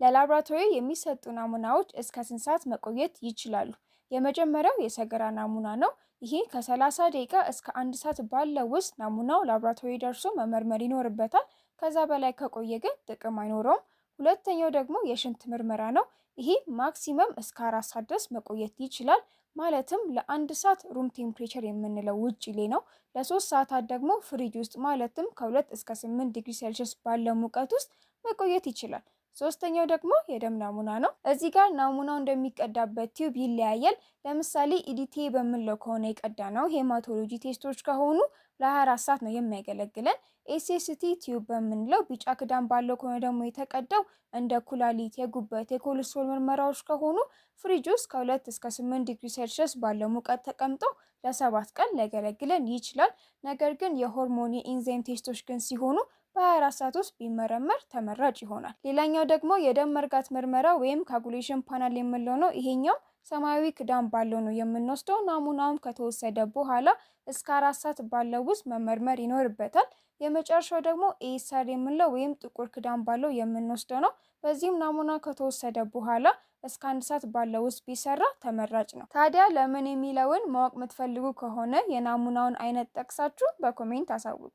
ለላብራቶሪ የሚሰጡ ናሙናዎች እስከ 8 ሰዓት መቆየት ይችላሉ። የመጀመሪያው የሰገራ ናሙና ነው። ይሄ ከ30 ደቂቃ እስከ 1 ሰዓት ባለው ውስጥ ናሙናው ላብራቶሪ ደርሶ መመርመር ይኖርበታል። ከዛ በላይ ከቆየ ግን ጥቅም አይኖረውም። ሁለተኛው ደግሞ የሽንት ምርመራ ነው። ይሄ ማክሲመም እስከ 4 ሰዓት ድረስ መቆየት ይችላል። ማለትም ለ1 ሰዓት ሩም ቴምፕሬቸር የምንለው ውጪ ላይ ነው። ለ3 ሰዓታት ደግሞ ፍሪጅ ውስጥ ማለትም ከ2 እስከ 8 ዲግሪ ሴልሺየስ ባለው ሙቀት ውስጥ መቆየት ይችላል። ሶስተኛው ደግሞ የደም ናሙና ነው። እዚህ ጋር ናሙናው እንደሚቀዳበት ቲዩብ ይለያያል። ለምሳሌ ኢዲቲ በምንለው ከሆነ የቀዳ ነው ሄማቶሎጂ ቴስቶች ከሆኑ ለ24 ሰዓት ነው የሚያገለግለን። ኤስኤስቲ ቲዩብ በምንለው ቢጫ ክዳን ባለው ከሆነ ደግሞ የተቀዳው እንደ ኩላሊት፣ የጉበት፣ የኮሌስትሮል ምርመራዎች ከሆኑ ፍሪጅ ውስጥ ከ2 እስከ 8 ዲግሪ ሴልሺየስ ባለው ሙቀት ተቀምጦ ለ7 ቀን ሊያገለግለን ይችላል። ነገር ግን የሆርሞን የኢንዛይም ቴስቶች ግን ሲሆኑ በ24 ሰዓት ውስጥ ቢመረመር ተመራጭ ይሆናል። ሌላኛው ደግሞ የደም መርጋት ምርመራ ወይም ካጉሌሽን ፓናል የምንለው ነው። ይሄኛው ሰማያዊ ክዳን ባለው ነው የምንወስደው። ናሙናውም ከተወሰደ በኋላ እስከ 4 ሰዓት ባለው ውስጥ መመርመር ይኖርበታል። የመጨረሻው ደግሞ ኤስአር የምንለው ወይም ጥቁር ክዳን ባለው የምንወስደው ነው። በዚህም ናሙና ከተወሰደ በኋላ እስከ 1 ሰዓት ባለው ውስጥ ቢሰራ ተመራጭ ነው። ታዲያ ለምን የሚለውን ማወቅ የምትፈልጉ ከሆነ የናሙናውን አይነት ጠቅሳችሁ በኮሜንት አሳውቁ።